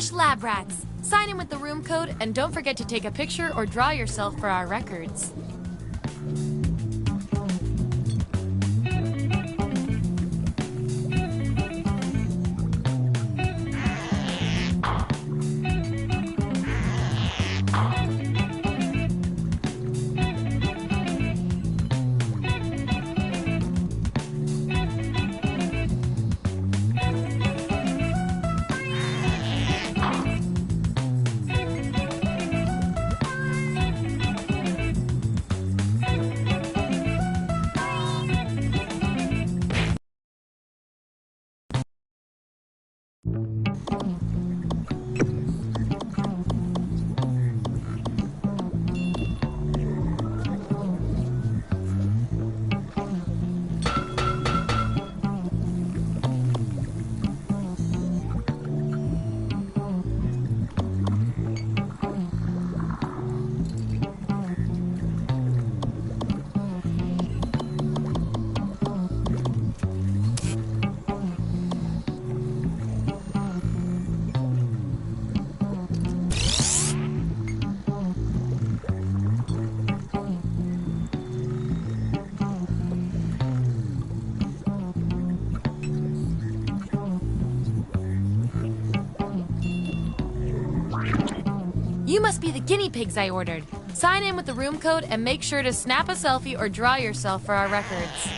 Fresh lab rats. Sign in with the room code and don't forget to take a picture or draw yourself for our records. You must be the guinea pigs I ordered. Sign in with the room code and make sure to snap a selfie or draw yourself for our records.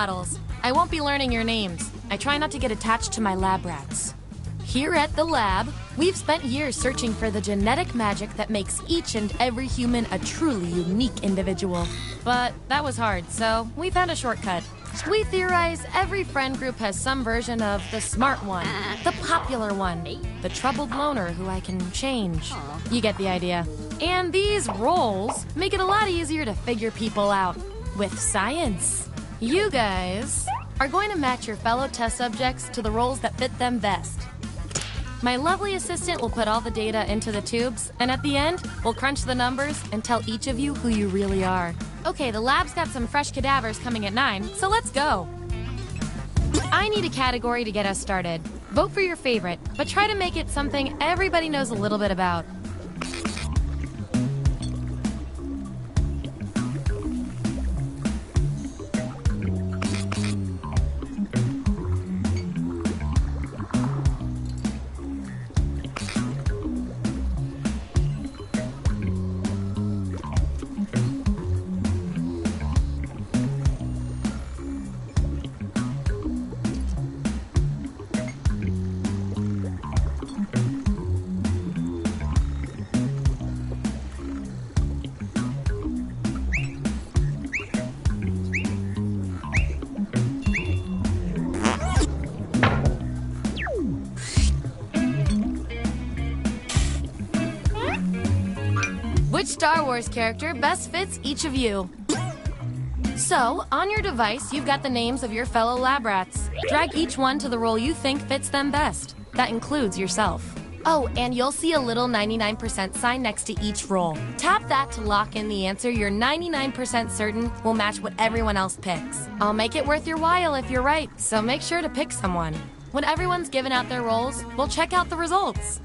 models. I won't be learning your names. I try not to get attached to my lab rats. Here at the lab, we've spent years searching for the genetic magic that makes each and every human a truly unique individual. But that was hard, so we found a shortcut. We theorize every friend group has some version of the smart one, the popular one, the troubled loner who I can change. You get the idea. And these roles make it a lot easier to figure people out with science. You guys are going to match your fellow test subjects to the roles that fit them best. My lovely assistant will put all the data into the tubes, and at the end, we'll crunch the numbers and tell each of you who you really are. Okay, the lab's got some fresh cadavers coming at 9, so let's go. I need a category to get us started. Vote for your favorite, but try to make it something everybody knows a little bit about. Which Star Wars character best fits each of you? So, on your device, you've got the names of your fellow lab rats. Drag each one to the role you think fits them best. That includes yourself. Oh, and you'll see a little 99% sign next to each role. Tap that to lock in the answer you're 99% certain will match what everyone else picks. I'll make it worth your while if you're right, so make sure to pick someone. When everyone's given out their roles, we'll check out the results.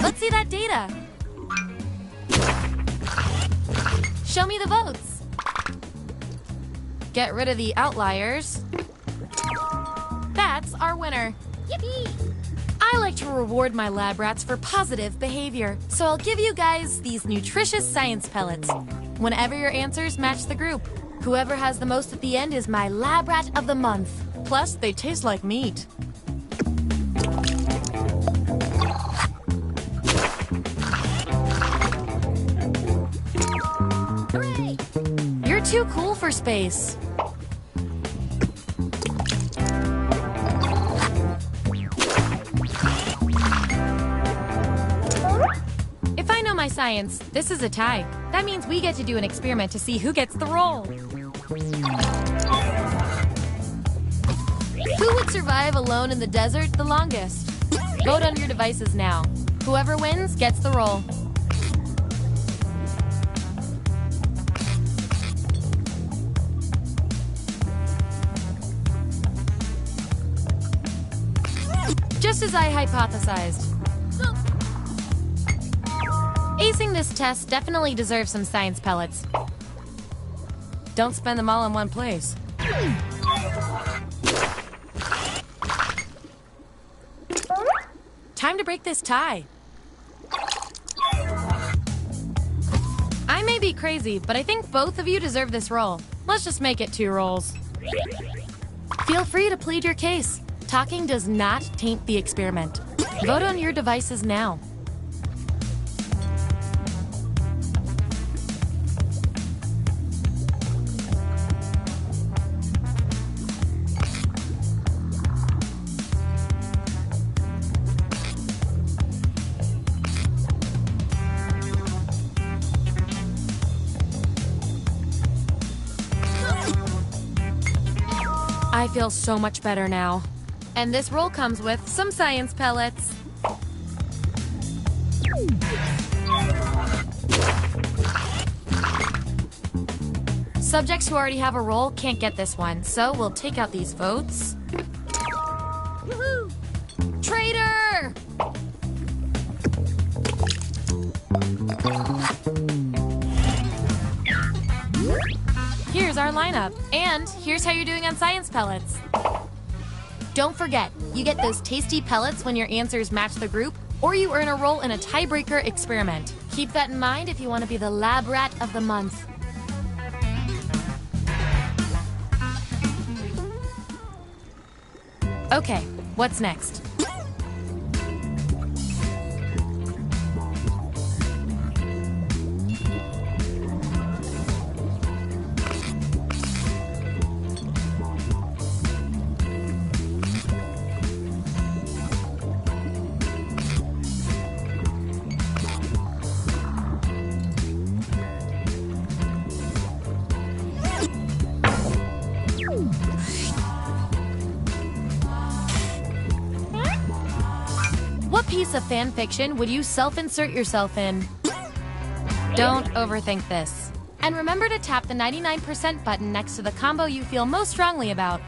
Let's see that data. Show me the votes. Get rid of the outliers. That's our winner. Yippee! I like to reward my lab rats for positive behavior, so I'll give you guys these nutritious science pellets. Whenever your answers match the group, whoever has the most at the end is my lab rat of the month. Plus, they taste like meat. Hooray! You're too cool for space. If I know my science, this is a tie. That means we get to do an experiment to see who gets the role. Who would survive alone in the desert the longest? Vote on your devices now. Whoever wins gets the role. Just as I hypothesized. Acing this test definitely deserves some science pellets. Don't spend them all in one place. Time to break this tie. I may be crazy, but I think both of you deserve this role. Let's just make it 2 roles. Feel free to plead your case. Talking does not taint the experiment. Vote on your devices now. feel so much better now. And this roll comes with some science pellets. Subjects who already have a roll can't get this one, so we'll take out these votes. Woohoo! Traitor! Here's our lineup, and here's how you're doing on science pellets. Don't forget, you get those tasty pellets when your answers match the group, or you earn a roll in a tiebreaker experiment. Keep that in mind if you want to be the lab rat of the month. Okay, what's next? What piece of fan fiction would you self-insert yourself in? Don't overthink this. And remember to tap the 99% button next to the combo you feel most strongly about.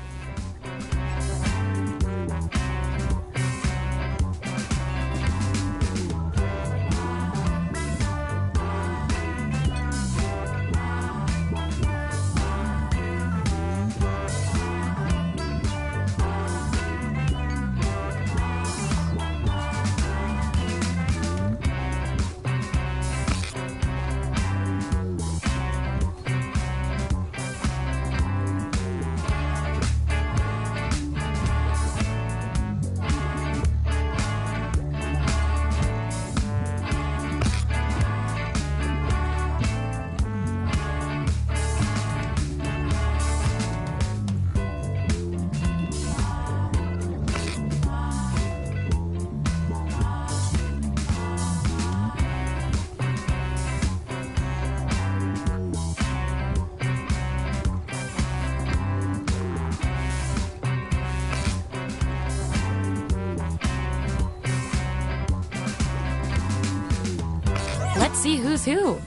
Let's see who's who.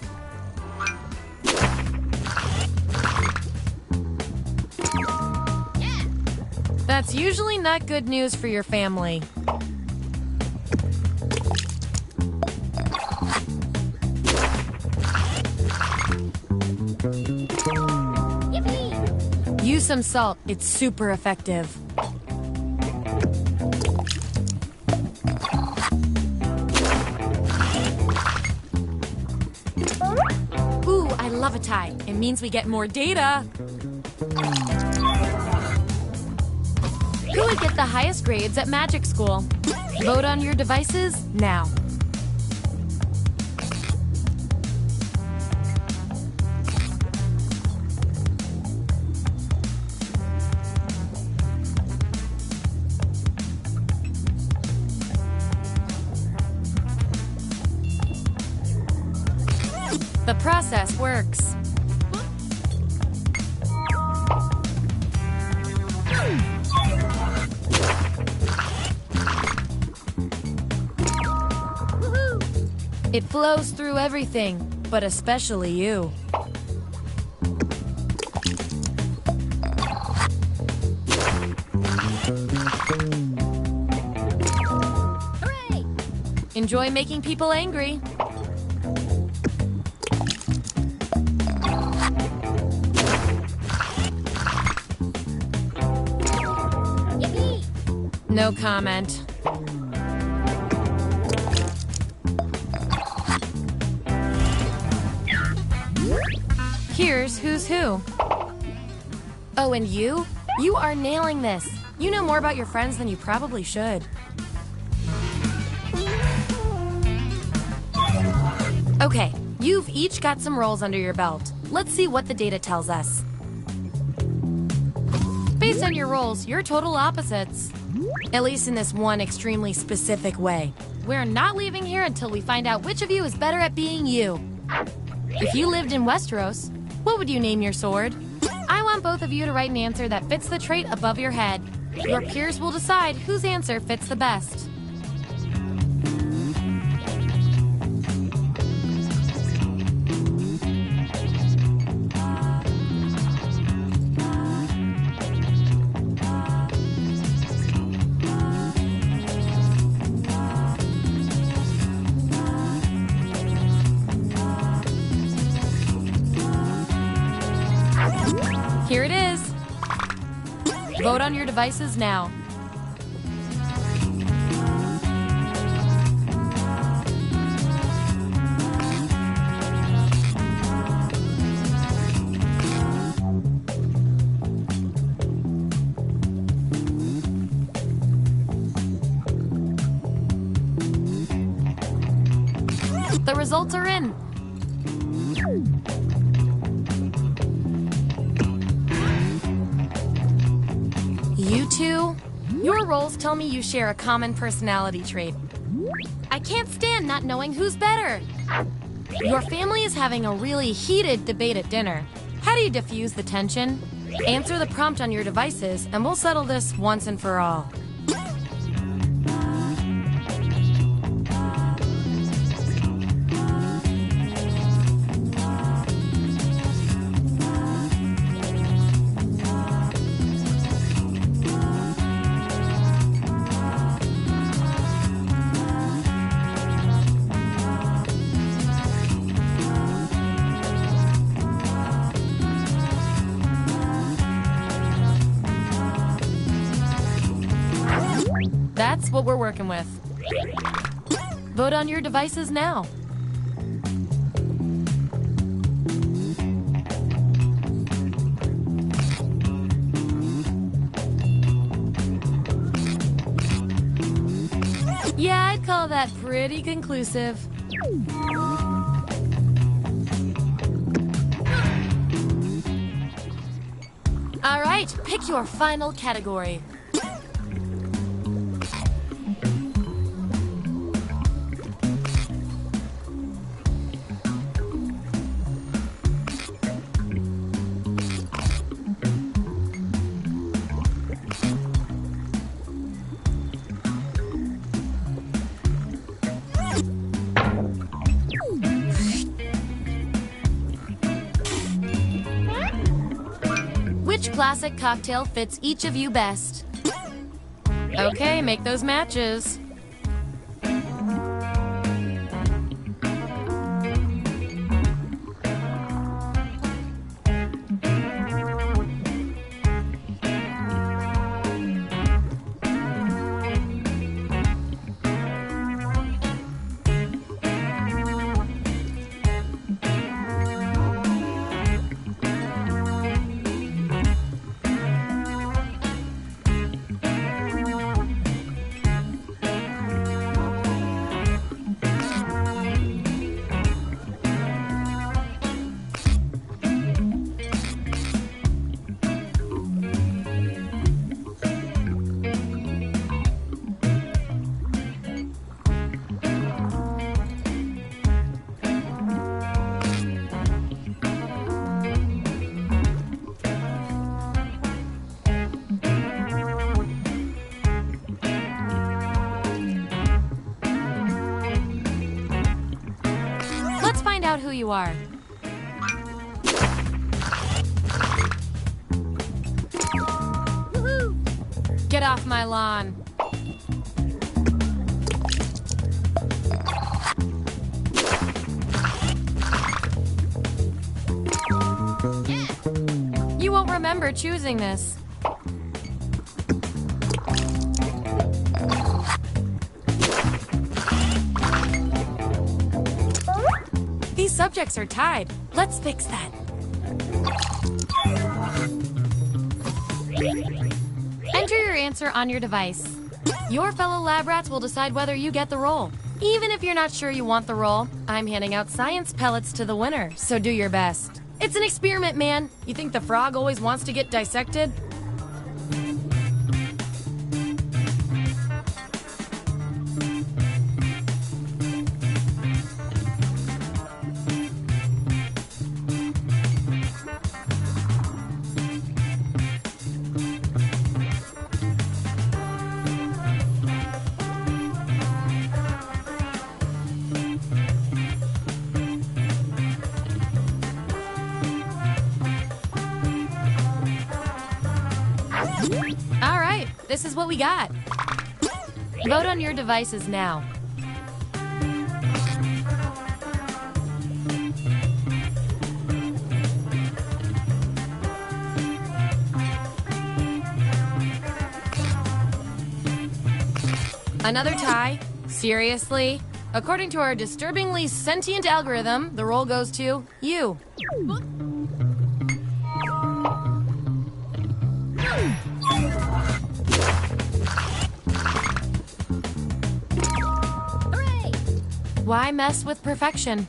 That's usually not good news for your family. Yippee! Use some salt, it's super effective. Ooh, I love a tie. It means we get more data. Who would get the highest grades at magic school? Vote on your devices now. The process works. It flows through everything, but especially you. Hooray! Enjoy making people angry. Yippee! No comment. Here's who's who. Oh, and you? You are nailing this. You know more about your friends than you probably should. Okay, you've each got some rolls under your belt. Let's see what the data tells us. Based on your rolls, you're total opposites. At least in this one extremely specific way. We're not leaving here until we find out which of you is better at being you. If you lived in Westeros, what would you name your sword? I want want both of you to write an answer that fits the trait above your head. Your peers will decide whose answer fits the best. Here it is. Vote on your devices now. The results are in. You two, your roles tell me you share a common personality trait. I can't stand not knowing who's better. Your family is having a really heated debate at dinner. How do you diffuse the tension? Answer the prompt on your devices, and we'll settle this once and for all. That's what we're working with. Vote on your devices now. Yeah, I'd call that pretty conclusive. All right, pick your final category. Which classic cocktail fits each of you best? Okay, make those matches. Let's find out who you are. Woohoo! Get off my lawn. You won't remember choosing this. These subjects are tied. Let's fix that. Enter your answer on your device. Your fellow lab rats will decide whether you get the role. Even if you're not sure you want the role, I'm handing out science pellets to the winner, so do your best. It's an experiment, man. You think the frog always wants to get dissected? this is what we got. Vote on your devices now. Another tie? Seriously? According to our disturbingly sentient algorithm, the roll goes to you. Hooray! Why mess with perfection?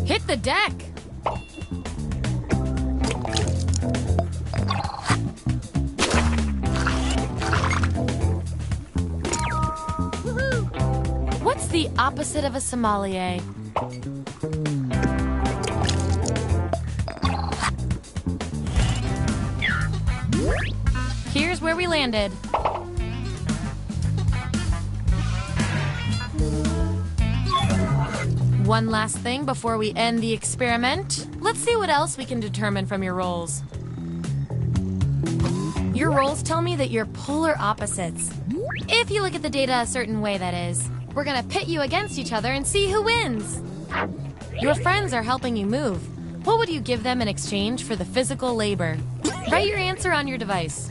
Hit the deck! What's the opposite of a sommelier? Here's where we landed. One last thing before we end the experiment. Let's see what else we can determine from your rolls. Your rolls tell me that you're polar opposites. If you look at the data a certain way, that is. We're gonna pit you against each other and see who wins. Your friends are helping you move. What would you give them in exchange for the physical labor? Write your answer on your device.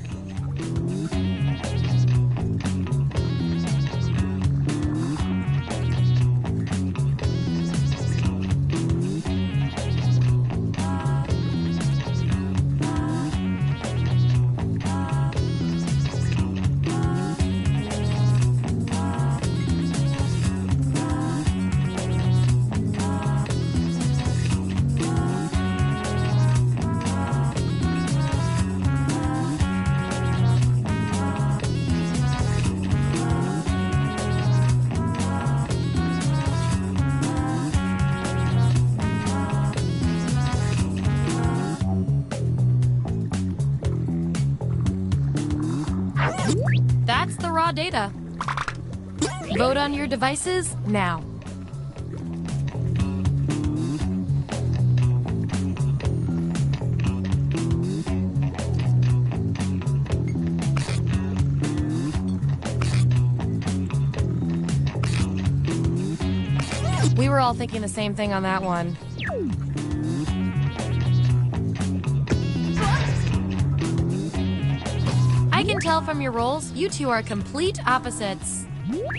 That's the raw data. Vote on your devices now. We were all thinking the same thing on that one. I can tell from your rolls, you two are complete opposites.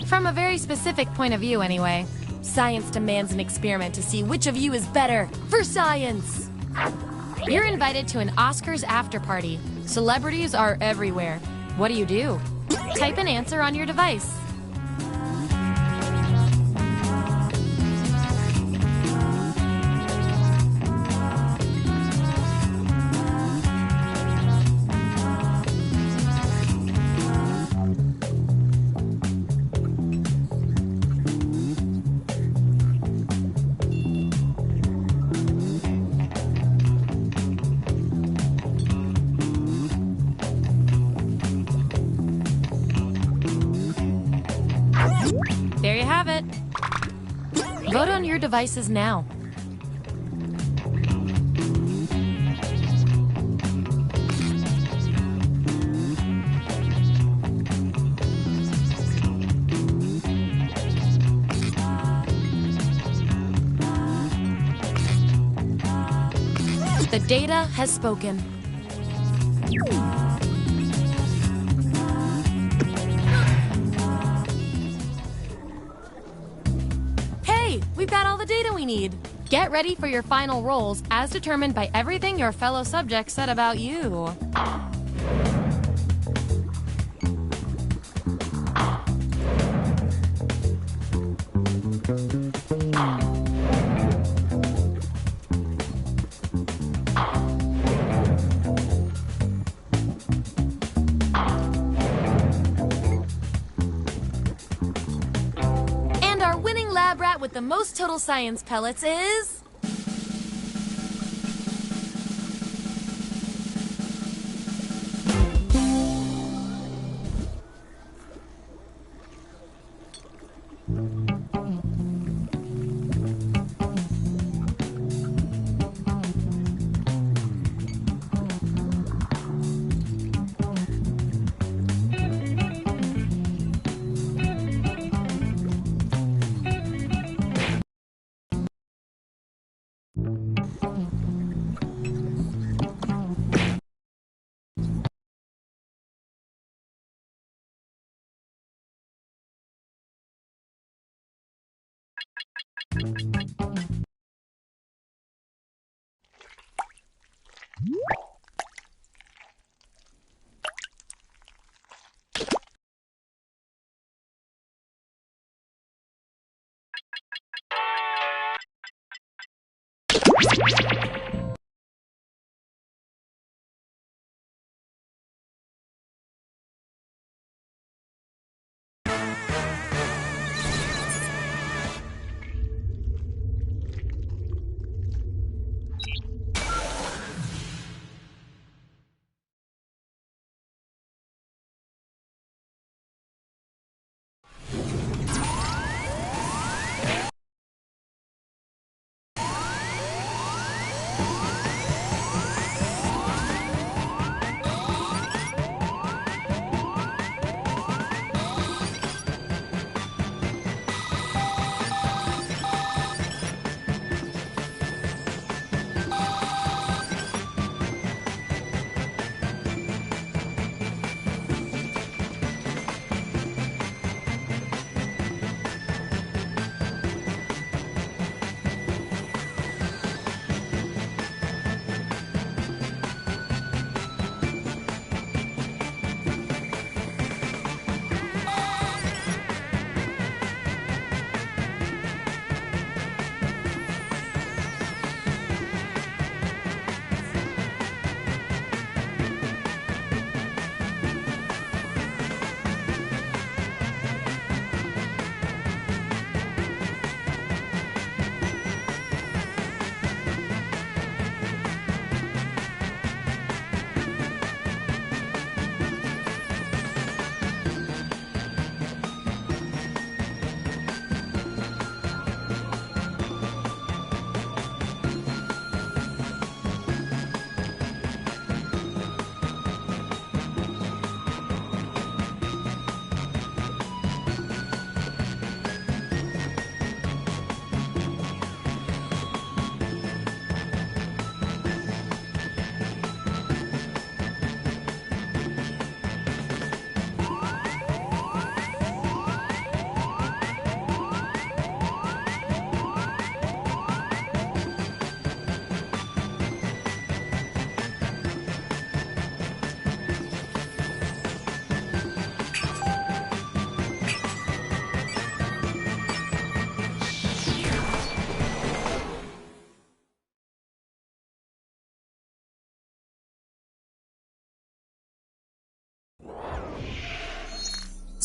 From a very specific point of view, anyway. Science demands an experiment to see which of you is better for science. You're invited to an Oscars after party. Celebrities are everywhere. What do? Type an answer on your device. There you have it. Vote on your devices now. The data has spoken. We've got all the data we need. Get ready for your final rolls as determined by everything your fellow subjects said about you. And our winning lab rat with the most total science pellets is...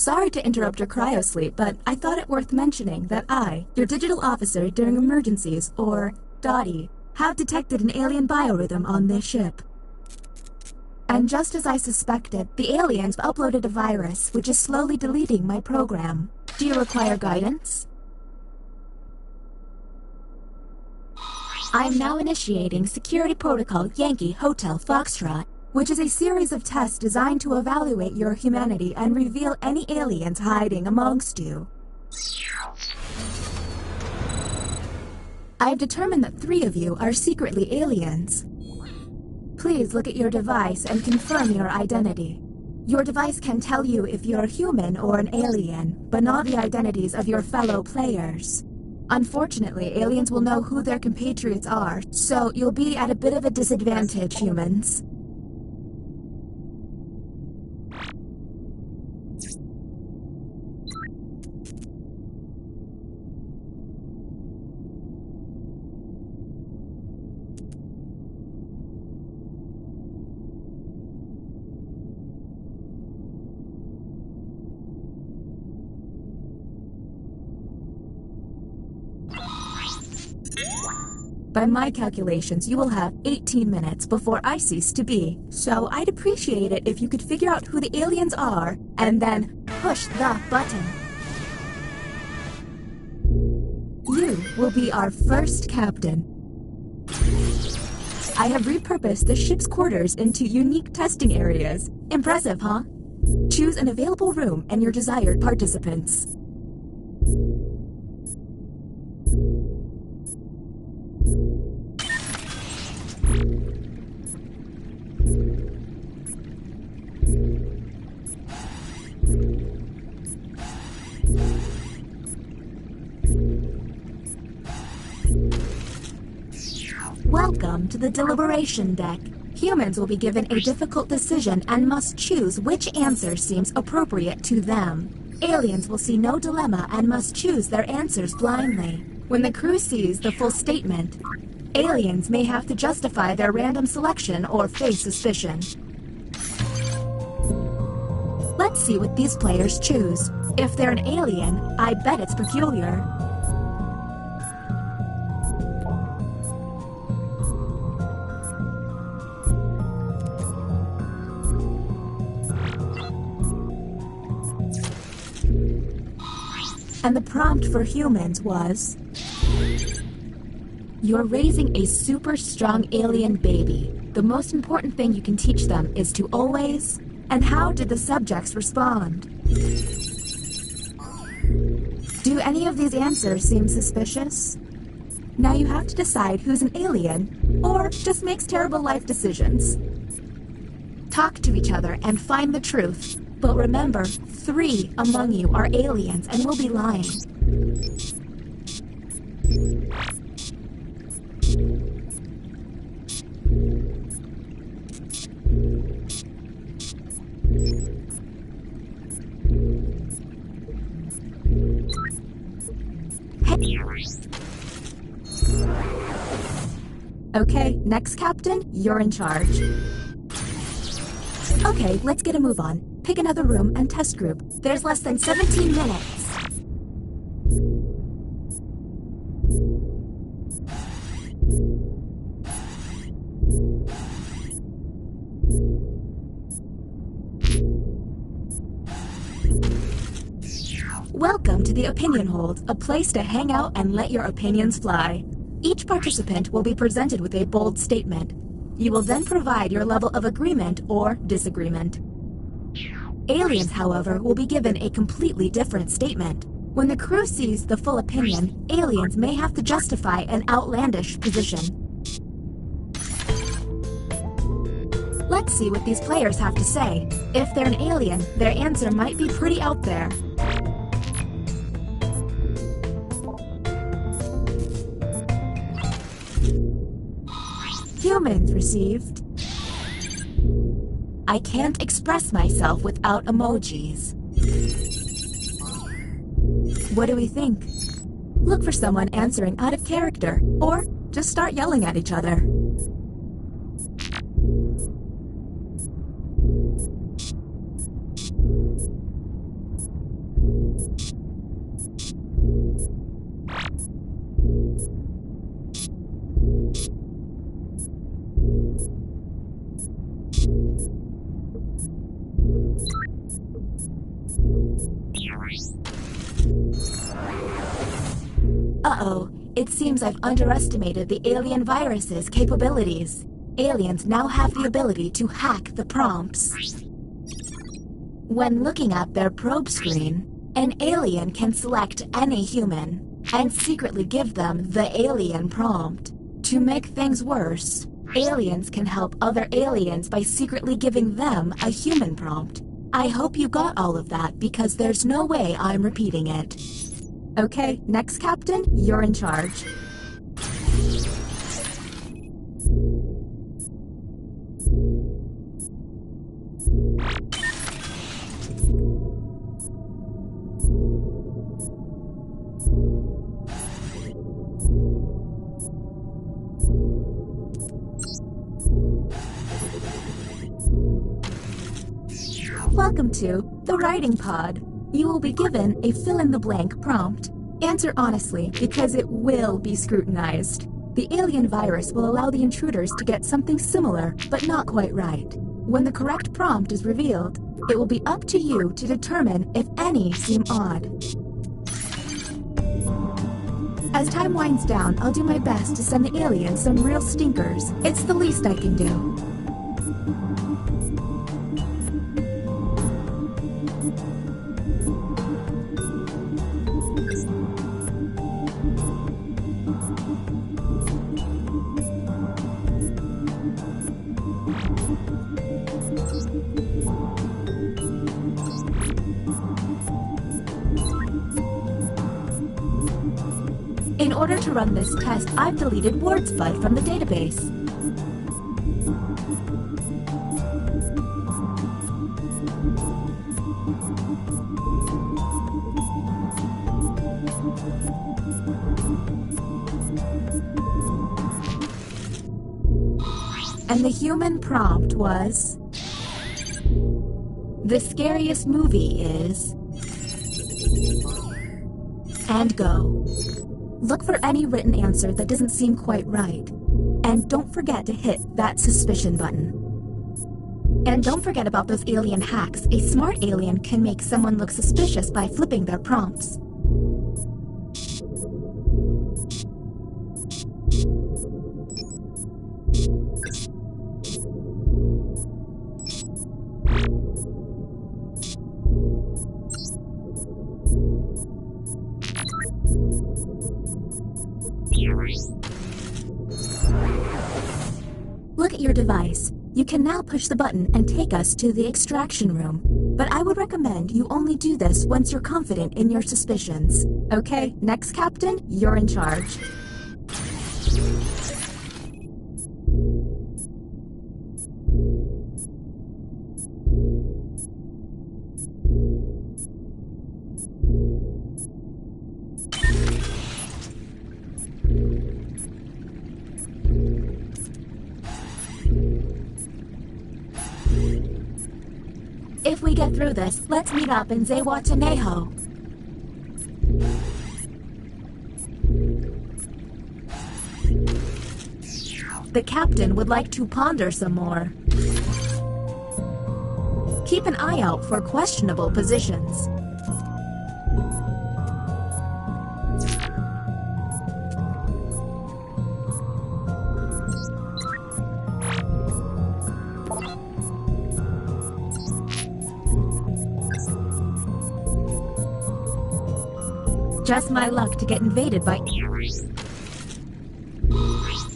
Sorry to interrupt your cryosleep, but I thought it worth mentioning that I, your digital officer during emergencies, or DOTI, have detected an alien biorhythm on this ship. And just as I suspected, the aliens uploaded a virus which is slowly deleting my program. Do you require guidance? I'm now initiating Security Protocol Yankee Hotel Foxtrot, which is a series of tests designed to evaluate your humanity and reveal any aliens hiding amongst you. I've determined that 3 of you are secretly aliens. Please look at your device and confirm your identity. Your device can tell you if you're human or an alien, but not the identities of your fellow players. Unfortunately, aliens will know who their compatriots are, so you'll be at a bit of a disadvantage, humans. By my calculations, you will have 18 minutes before I cease to be. So I'd appreciate it if you could figure out who the aliens are, and then push the button. You will be our first captain. I have repurposed the ship's quarters into unique testing areas. Impressive, huh? Choose an available room and your desired participants. Welcome to the deliberation deck. Humans will be given a difficult decision and must choose which answer seems appropriate to them. Aliens will see no dilemma and must choose their answers blindly. When the crew sees the full statement, aliens may have to justify their random selection or face suspicion. Let's see what these players choose. If they're an alien, I bet it's peculiar. And the prompt for humans was, you're raising a super strong alien baby. The most important thing you can teach them is to always... And how did the subjects respond? Do any of these answers seem suspicious? Now you have to decide who's an alien, or just makes terrible life decisions. Talk to each other and find the truth. But remember, 3 among you are aliens and will be lying. Okay, next captain, you're in charge. Okay, let's get a move on. Pick another room and test group. There's less than 17 minutes. Welcome to the Opinion Hold, a place to hang out and let your opinions fly. Each participant will be presented with a bold statement. You will then provide your level of agreement or disagreement. Aliens, however, will be given a completely different statement. When the crew sees the full opinion, aliens may have to justify an outlandish position. Let's see what these players have to say. If they're an alien, their answer might be pretty out there. Humans received, I can't express myself without emojis. What do we think? Look for someone answering out of character, or just start yelling at each other. Uh-oh, it seems I've underestimated the alien virus's capabilities. Aliens now have the ability to hack the prompts. When looking at their probe screen, an alien can select any human and secretly give them the alien prompt. To make things worse, aliens can help other aliens by secretly giving them a human prompt. I hope you got all of that because there's no way I'm repeating it. Okay, next captain, you're in charge. Welcome to the Writing Pod. You will be given a fill-in-the-blank prompt. Answer honestly, because it will be scrutinized. The alien virus will allow the intruders to get something similar, but not quite right. When the correct prompt is revealed, it will be up to you to determine if any seem odd. As time winds down, I'll do my best to send the aliens some real stinkers. It's the least I can do. In order to run this test, I've deleted Ward's FUD from the database. And the human prompt was... The scariest movie is... And go. Look for any written answer that doesn't seem quite right. And don't forget to hit that suspicion button. And don't forget about those alien hacks. A smart alien can make someone look suspicious by flipping their prompts. Look at your device. You can now push the button and take us to the extraction room. But I would recommend you only do this once you're confident in your suspicions. Okay, next Captain, you're in charge. If we get through this, let's meet up in Zewatanejo. The captain would like to ponder some more. Keep an eye out for questionable positions. Just my luck to get invaded by...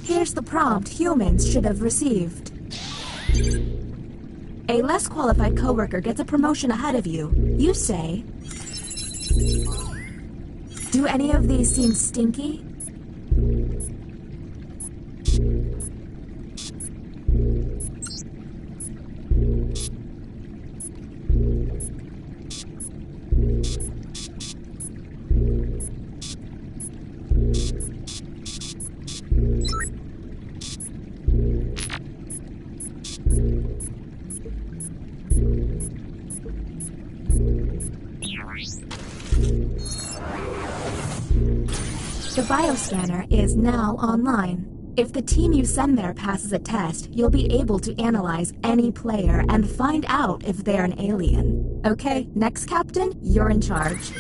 Here's the prompt humans should have received. A less qualified coworker gets a promotion ahead of you. You say... Do any of these seem stinky? The bioscanner is now online. If the team you send there passes a test, you'll be able to analyze any player and find out if they're an alien. Okay, next Captain, you're in charge.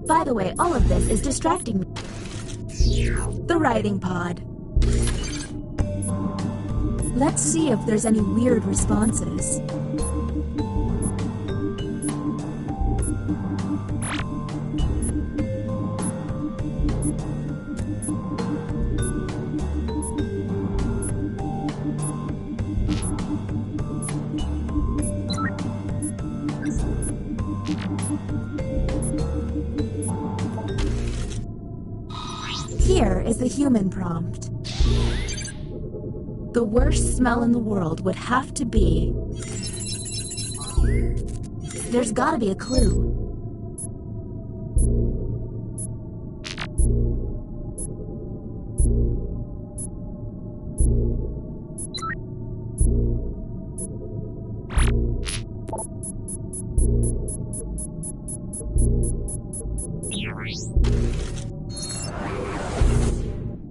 By the way, all of this is distracting me. The writing pod. Let's see if there's any weird responses. Here is the human prompt. The worst smell in the world would have to be... There's gotta be a clue.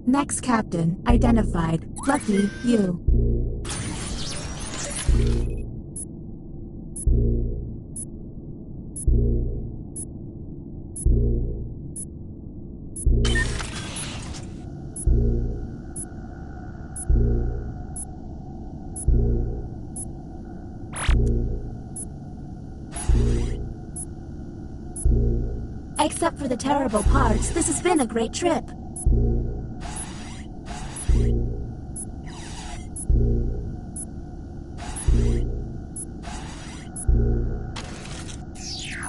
Next Captain, identified. Lucky you. Except for the terrible parts, this has been a great trip.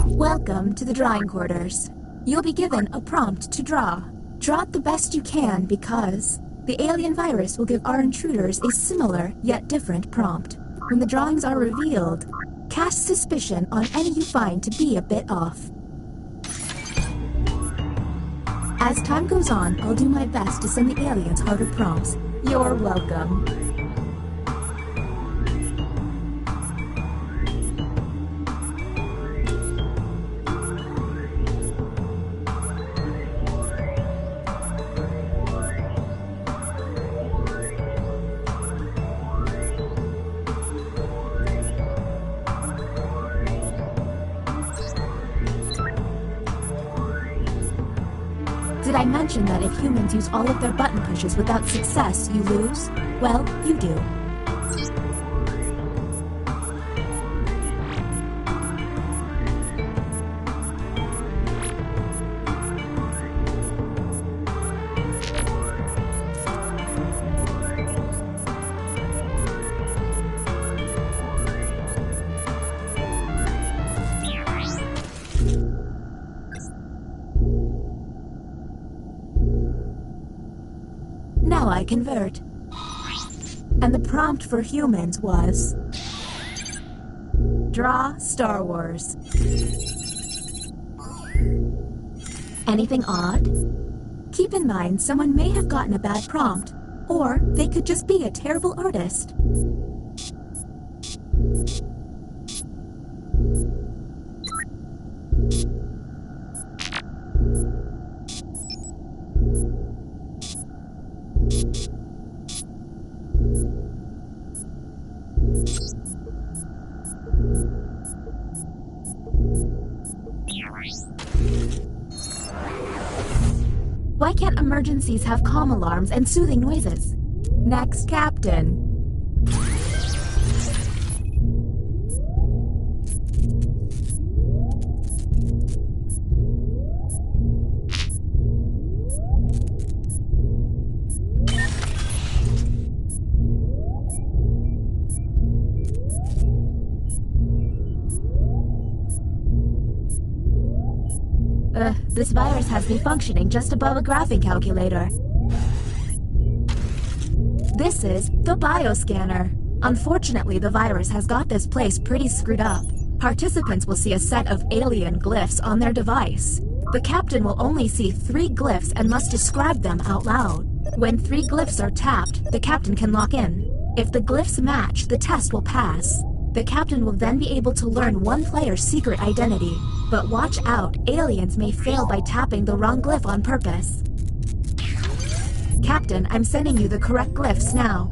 Welcome to the drawing quarters. You'll be given a prompt to draw. Draw it the best you can because the alien virus will give our intruders a similar yet different prompt. When the drawings are revealed, cast suspicion on any you find to be a bit off. As time goes on, I'll do my best to send the aliens harder prompts. You're welcome. Did I mention that if humans use all of their button pushes without success, you lose? Well, you do. Now I convert. And the prompt for humans was... Draw Star Wars. Anything odd? Keep in mind, someone may have gotten a bad prompt, or they could just be a terrible artist. Why can't emergencies have calm alarms and soothing noises? Next, Captain. This virus has me functioning just above a graphing calculator. This is the bioscanner. Unfortunately, the virus has got this place pretty screwed up. Participants will see a set of alien glyphs on their device. The captain will only see 3 glyphs and must describe them out loud. When 3 glyphs are tapped, the captain can lock in. If the glyphs match, the test will pass. The captain will then be able to learn one player's secret identity. But watch out, aliens may fail by tapping the wrong glyph on purpose. Captain, I'm sending you the correct glyphs now.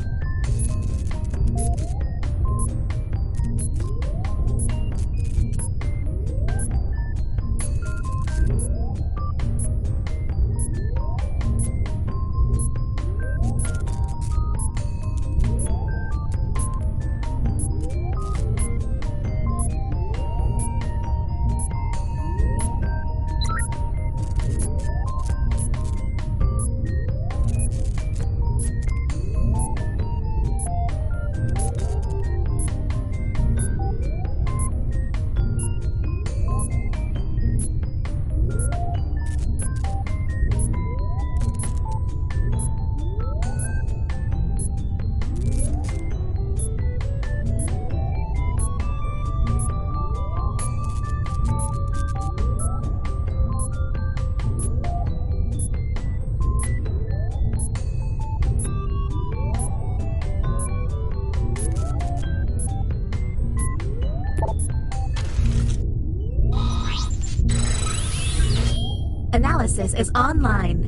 Analysis is online.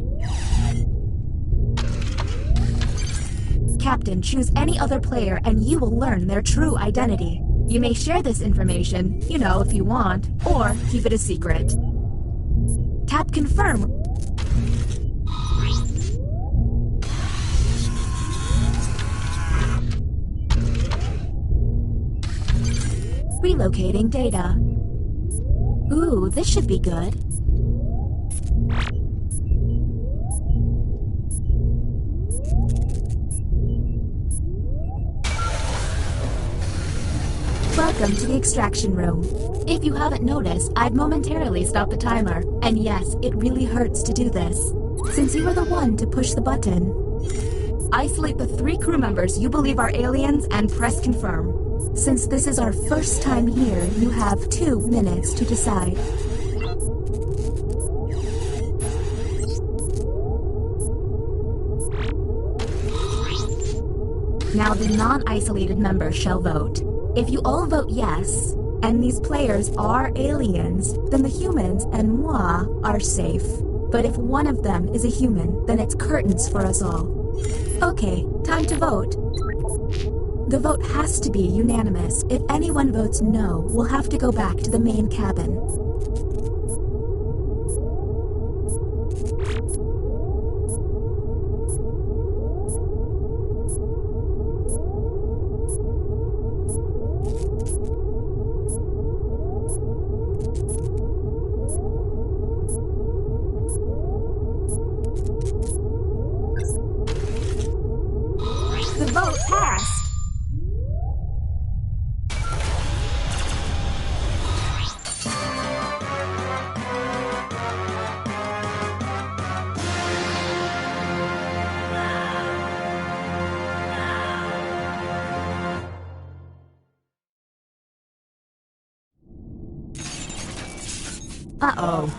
Captain, choose any other player and you will learn their true identity. You may share this information, if you want, or keep it a secret. Tap confirm. Relocating data. Ooh, this should be good. Welcome to the extraction room. If you haven't noticed, I've momentarily stopped the timer. And yes, it really hurts to do this, since you were the one to push the button. Isolate the 3 crew members you believe are aliens and press confirm. Since this is our first time here, you have 2 minutes to decide. Now the non-isolated members shall vote. If you all vote yes, and these players are aliens, then the humans and moi are safe. But if one of them is a human, then it's curtains for us all. Okay, time to vote. The vote has to be unanimous. If anyone votes no, we'll have to go back to the main cabin. The vote passed. Uh-oh.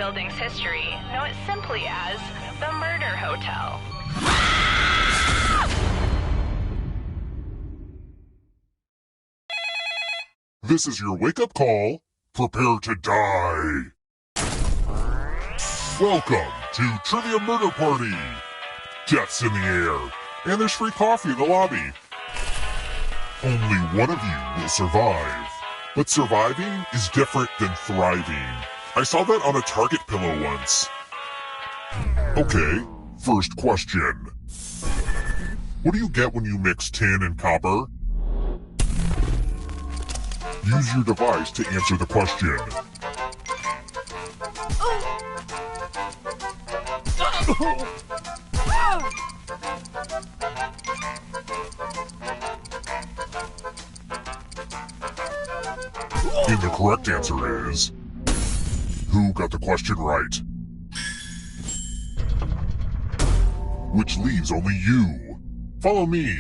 building's history, know it simply as the Murder Hotel. This is your wake-up call. Prepare to die. Welcome to Trivia Murder Party. Death's in the air, and there's free coffee in the lobby. Only one of you will survive. But surviving is different than thriving. I saw that on a Target pillow once. Okay, first question. What do you get when you mix tin and copper? Use your device to answer the question. And the correct answer is... Who got the question right? Which leaves only you. Follow me.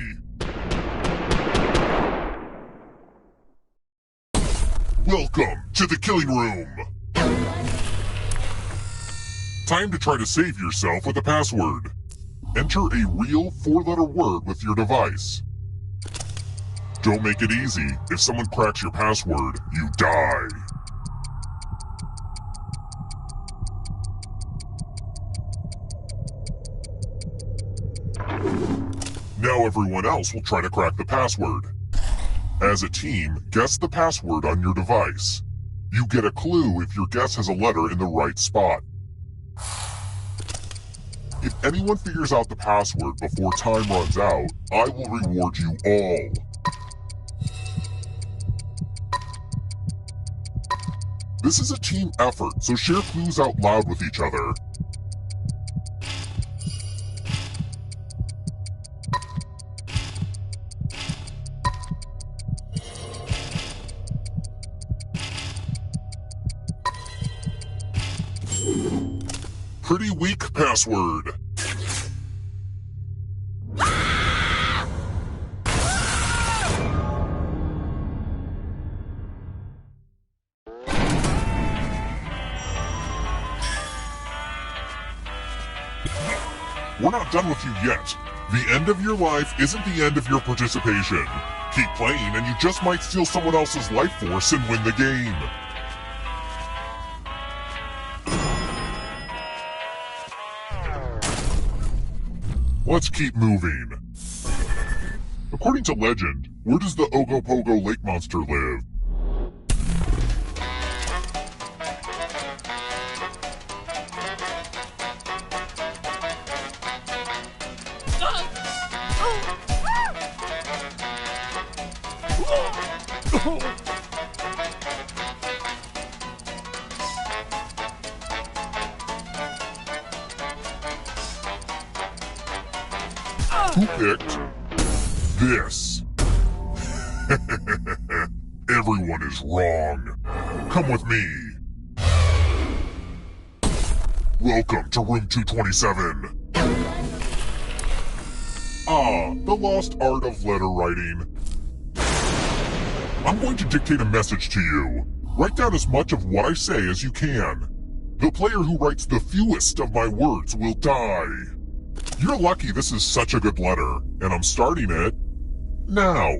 Welcome to the killing room. Time to try to save yourself with a password. Enter a real 4-letter word with your device. Don't make it easy. If someone cracks your password, you die. Now everyone else will try to crack the password. As a team, guess the password on your device. You get a clue if your guess has a letter in the right spot. If anyone figures out the password before time runs out, I will reward you all. This is a team effort, so share clues out loud with each other. Pretty weak password. We're not done with you yet. The end of your life isn't the end of your participation. Keep playing and you just might steal someone else's life force and win the game. Let's keep moving. According to legend, where does the Ogopogo lake monster live? Who picked this? Everyone is wrong. Come with me. Welcome to room 227. Ah, the lost art of letter writing. I'm going to dictate a message to you. Write down as much of what I say as you can. The player who writes the fewest of my words will die. You're lucky this is such a good letter, and I'm starting it now.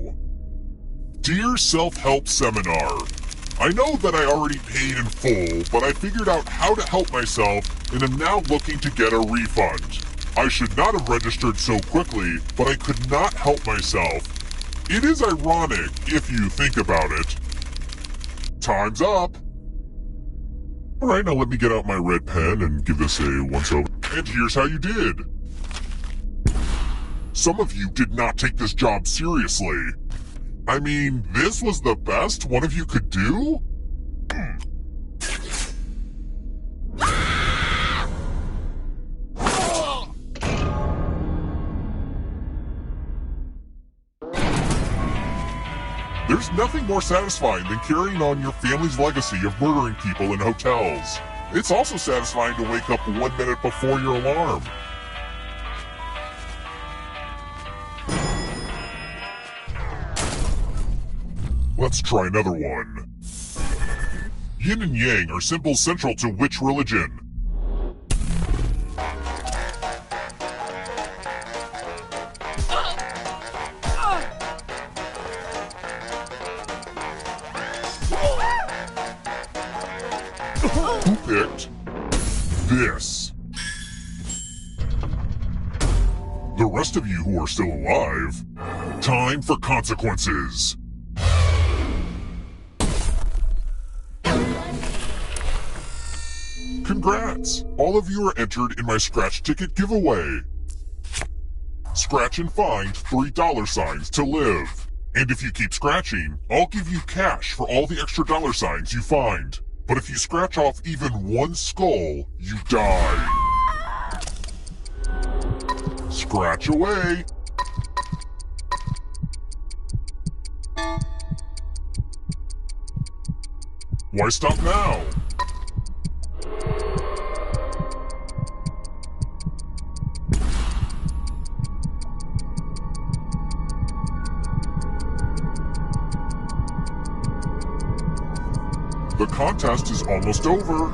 Dear Self-Help Seminar, I know that I already paid in full, but I figured out how to help myself and am now looking to get a refund. I should not have registered so quickly, but I could not help myself. It is ironic if you think about it. Time's up. Alright, now let me get out my red pen and give this a once-over. And here's how you did. Some of you did not take this job seriously. I mean, this was the best one of you could do? There's nothing more satisfying than carrying on your family's legacy of murdering people in hotels. It's also satisfying to wake up 1 minute before your alarm. Let's try another one. Yin and yang are symbols central to which religion? Who picked this? The rest of you who are still alive, time for consequences. Congrats! All of you are entered in my scratch ticket giveaway. Scratch and find $3 to live. And if you keep scratching, I'll give you cash for all the extra $signs you find. But if you scratch off even one skull, you die. Scratch away. Why stop now? The contest is almost over.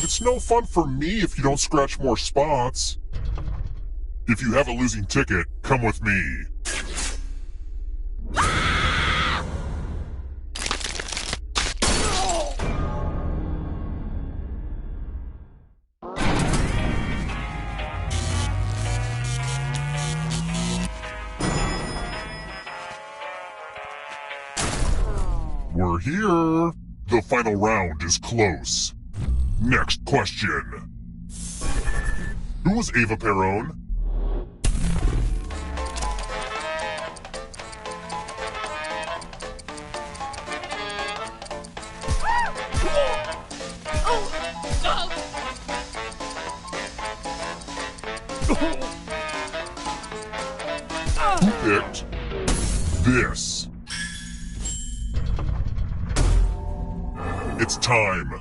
It's no fun for me if you don't scratch more spots. If you have a losing ticket, come with me. We're here. The final round is close. Next question. Who was Ava Perón? Who picked this? It's time.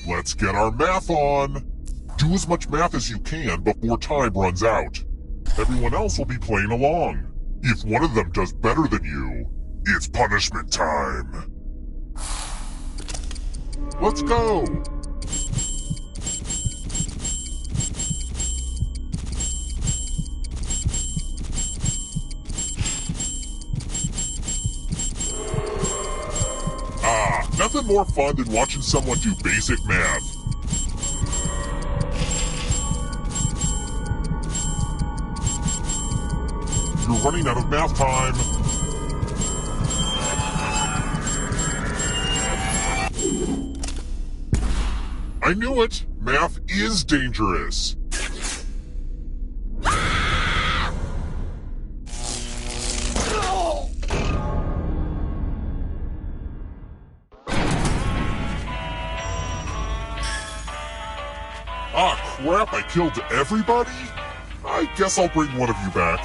Let's get our math on. Do as much math as you can before time runs out. Everyone else will be playing along. If one of them does better than you, it's punishment time. Let's go. Nothing more fun than watching someone do basic math. You're running out of math time. I knew it! Math is dangerous. Ah, crap, I killed everybody? I guess I'll bring one of you back.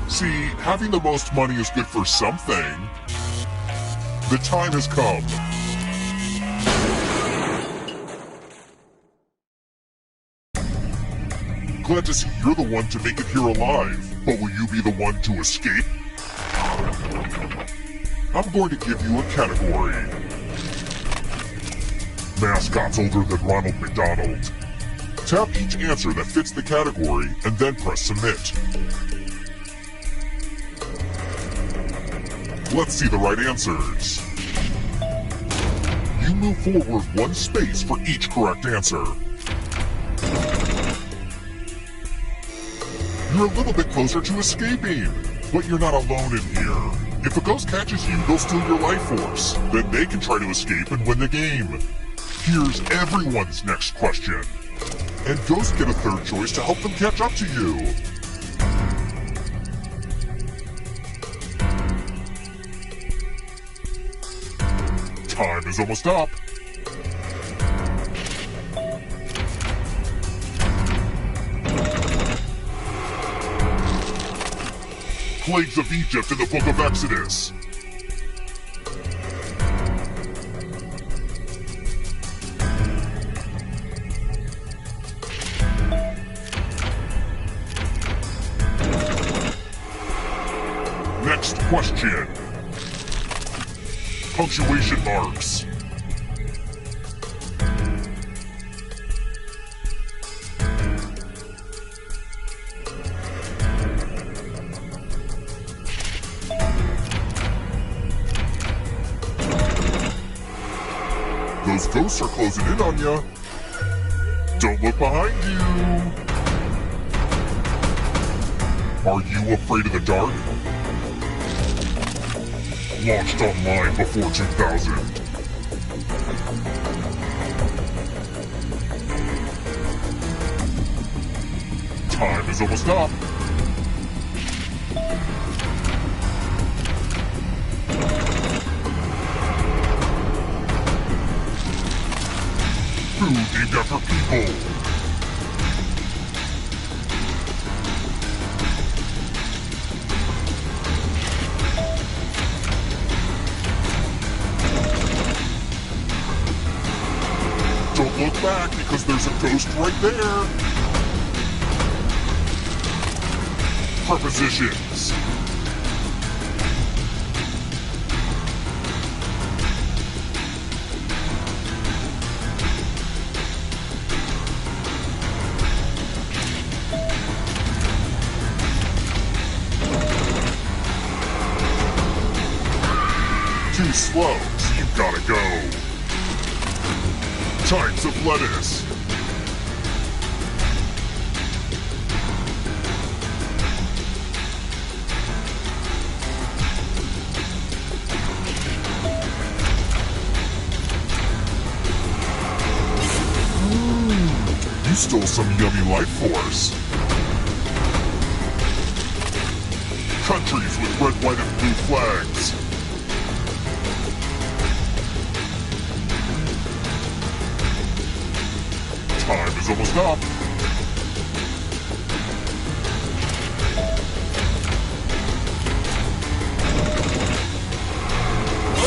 See, having the most money is good for something. The time has come. Glad to see you're the one to make it here alive, but will you be the one to escape? I'm going to give you a category. Mascots older than Ronald McDonald. Tap each answer that fits the category and then press submit. Let's see the right answers. You move forward one space for each correct answer. You're a little bit closer to escaping, but you're not alone in here. If a ghost catches you, they'll steal your life force. Then they can try to escape and win the game. Here's everyone's next question. And ghosts get a third choice to help them catch up to you. Time is almost up. Plagues of Egypt in the Book of Exodus. Next question. Punctuation marks. Those ghosts are closing in on you. Don't look behind you. Are you afraid of the dark? Launched online before 2000. Time is almost up. Food named after people. Don't look back because there's a ghost right there. Prepositions. Too slow, so you've gotta go. Types of lettuce. You stole some yummy life force. Countries with red, white, and blue flags. Time is almost up.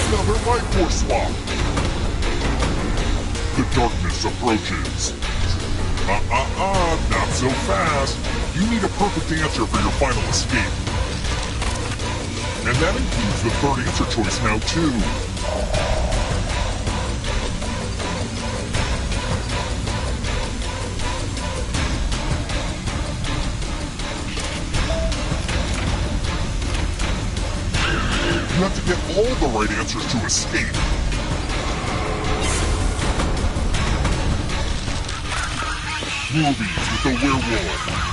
Another life force swap. The darkness approaches. Not so fast. You need a perfect answer for your final escape. And that includes the third answer choice now, too. You have to get all the right answers to escape. Movies with a werewolf.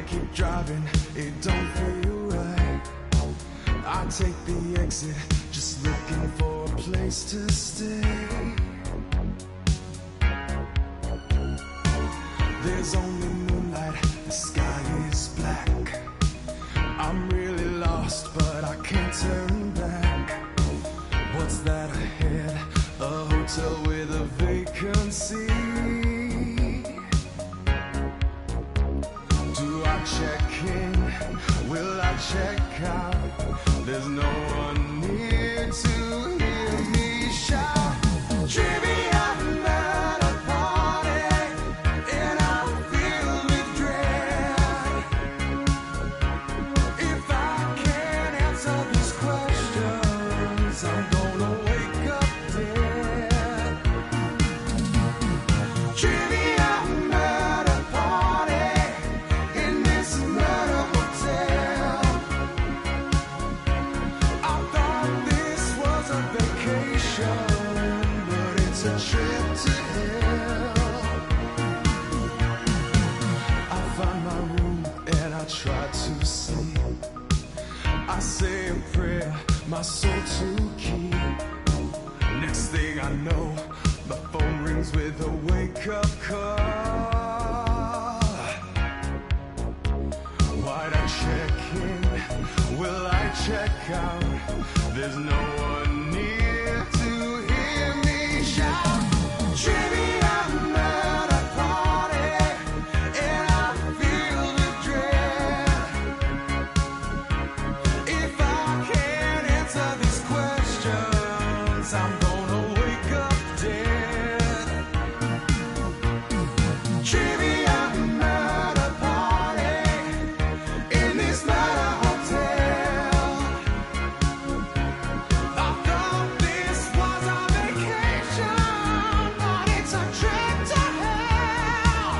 keep driving, it don't feel right. I take the exit, just looking for a place to stay. There's only moonlight, the sky is black. I'm really lost, but I can't turn back. What's that ahead? A hotel with a vacancy. Do I check in? Will I check out? There's no one near to hear me shout. Trivia at a party, and I feel the dread. If I can't answer these questions, I'm gonna wake up dead. Trivia at a party in this murder hotel. I thought this was a vacation, but it's a trip to hell. I find my room and I try to sleep. I say a prayer, my soul to keep. Next thing I know, the phone rings with a wake-up call. Why'd I check in? Will I check out? There's no one near to hear me shout. Trivia at a party, and I feel the dread. If I can't answer these questions, I'm gonna wake up dead. Trivia at a party in this murder hotel. I thought this was a vacation, but it's a trip to hell.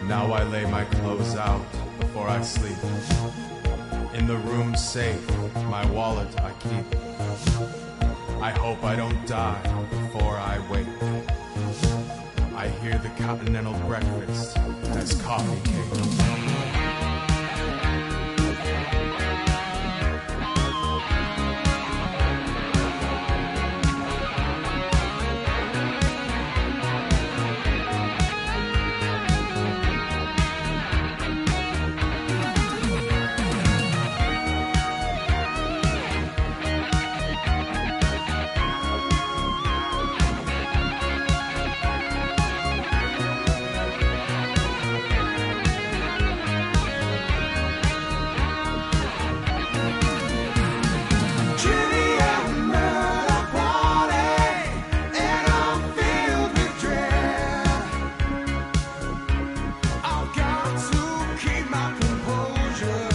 Now I lay my clothes out before I sleep. In the room safe, my wallet I keep. I hope I don't die before I wake. I hear the continental breakfast as coffee cake. Trivia at a party, and I'm filled with dread. I've got to keep my composure,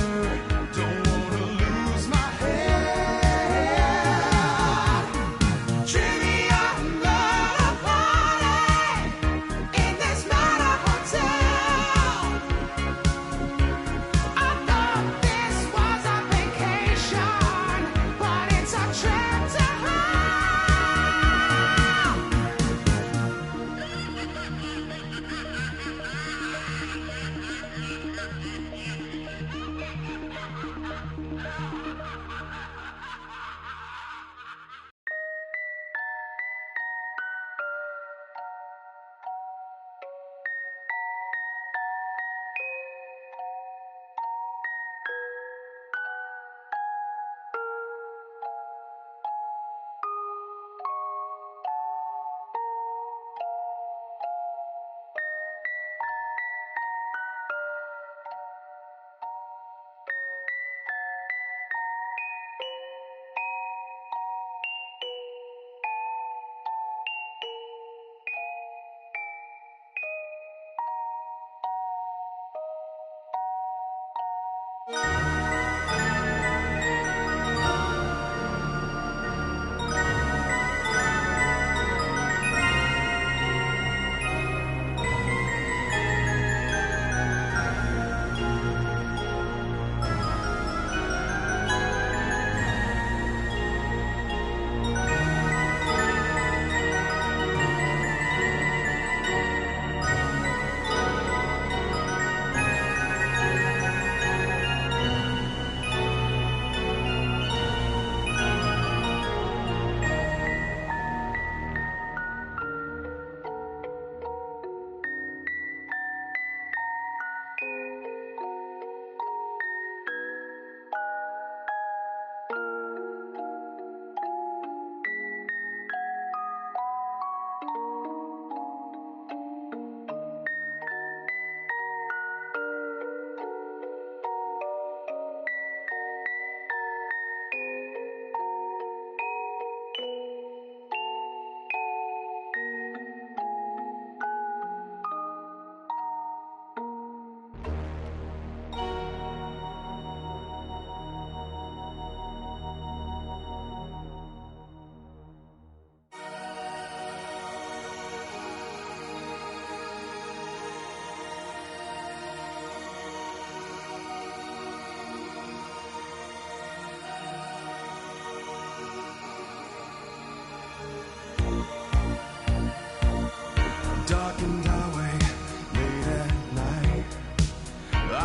don't wanna lose my head. Trivia at a party in this murder hotel. I thought this was a vacation, but it's a trip to hell.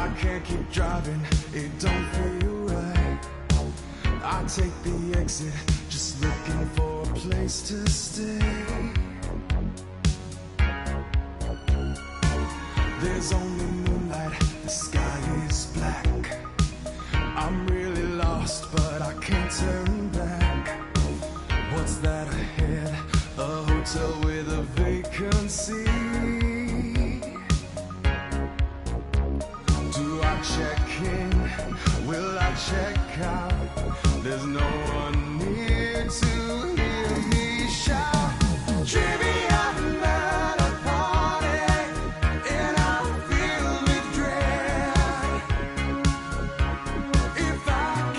I can't keep driving, it don't feel right. I take the exit, just looking for a place to stay. There's only moonlight, the sky is black. I'm really lost, but I can't turn back. What's that ahead? A hotel with a vacancy. Do I check in? Will I check out? There's no one near to hear me shout. Trivia at a party, and I feel the dread. If I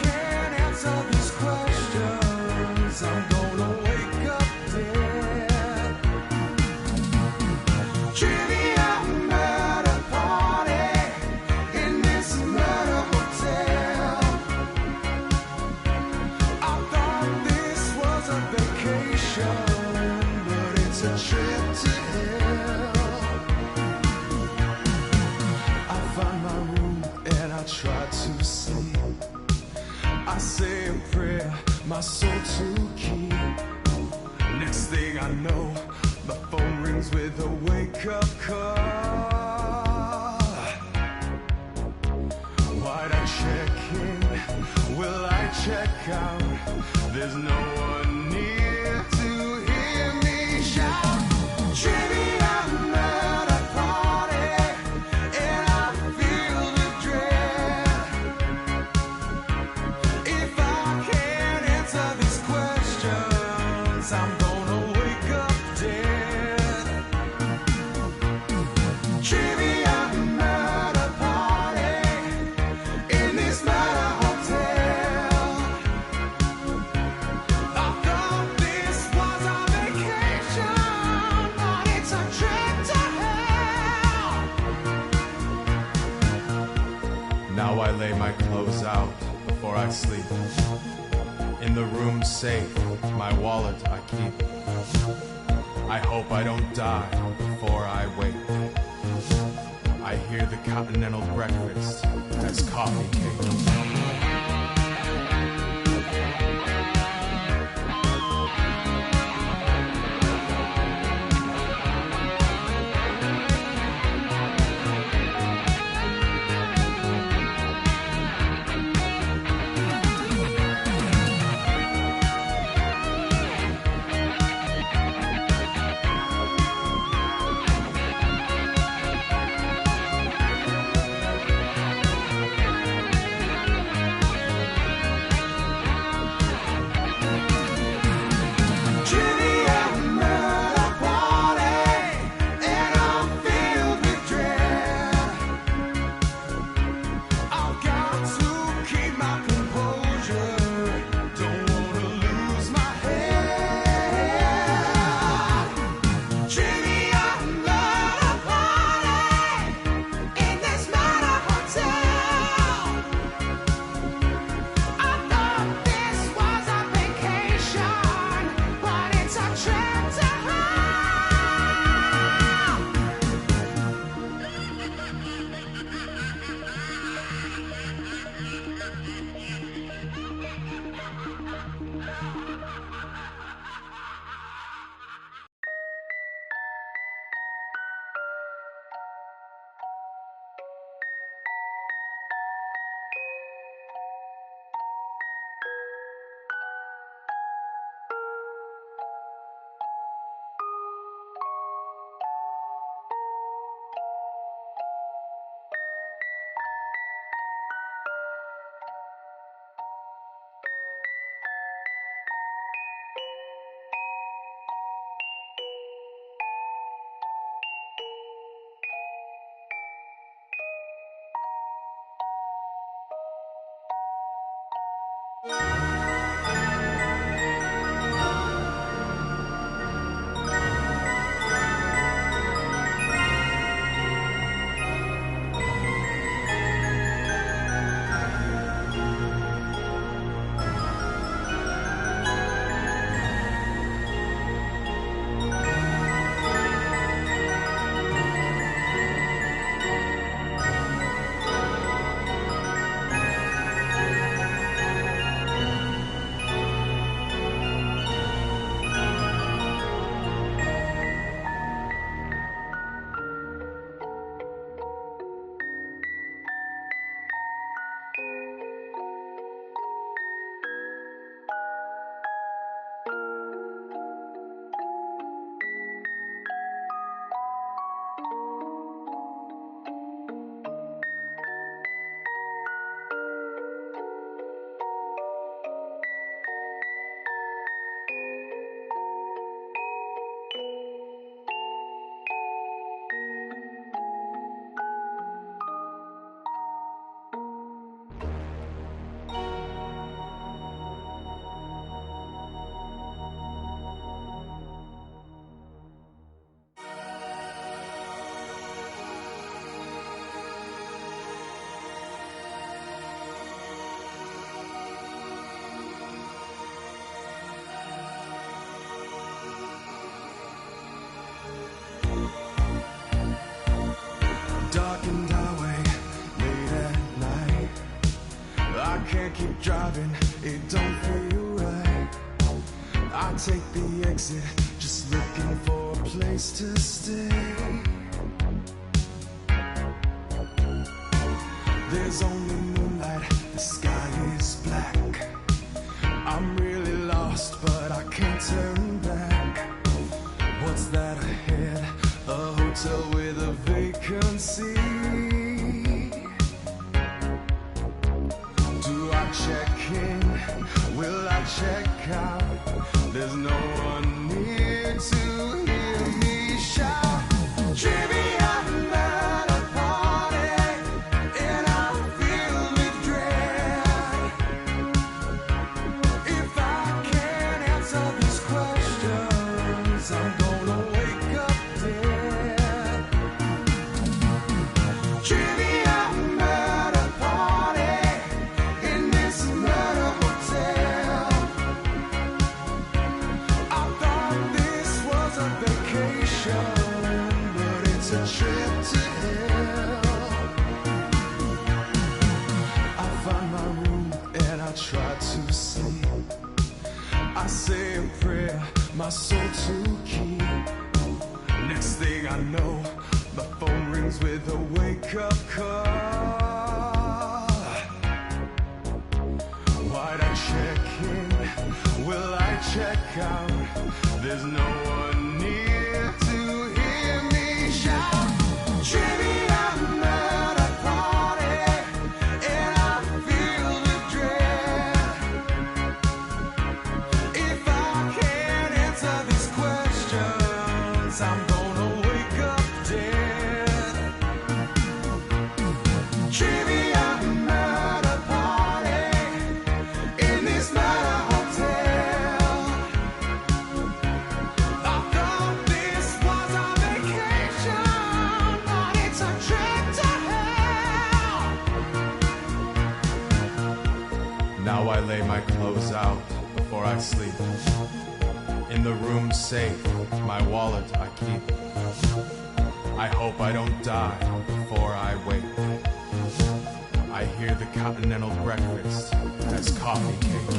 can't answer these questions, I'm gonna wake up dead. Trivia at a party in this murder hotel. I thought this was a vacation, but it's a trip to hell. I find my room and I try to sleep. I say a prayer, my soul to keep. Next thing I know, my phone rings with a wake-up call. Why'd I check in? Will I check out? There's no one near to hear me shout. Trivia at a party, and I feel the dread. If I can't answer these questions, I'm gonna wake up dead. Trivia at a party in this murder hotel. I thought this was a vacation, but it's a trip to hell. Now I lay my clothes out before I sleep. In the room safe, my wallet I keep. I hope I don't die before I wake. I hear the continental breakfast as coffee cake. can't keep driving, it don't feel right. I take the exit, just looking for a place to stay. There's only moonlight, the sky is black. I'm really lost, but I can't turn back. What's that ahead? A hotel with a vacancy. Do I check in? Will I check out? There's no one near to hear me shout. Trivia at a party, and I feel with dread. If I can't answer these questions, I'm gonna wake up dead. Trivia at a party in this murder hotel. I thought this was a vacation, but it's a trip to hell. I find my room and I try to sleep. I say a prayer, my soul to keep. Next thing I know, my phone rings with a wake-up call. Why'd I check in? Will I check out? There's no one near to hear me shout. Trivia at a party, and I feel the dread. If I can't answer these questions, I'm gonna wake up dead. Trivia at a party in this murder hotel. I thought this was a vacation, but it's a trip to hell. Now I lay my clothes out before I sleep. In the room safe, my wallet I keep. I hope I don't die before I wake. I hear the continental breakfast as coffee cake.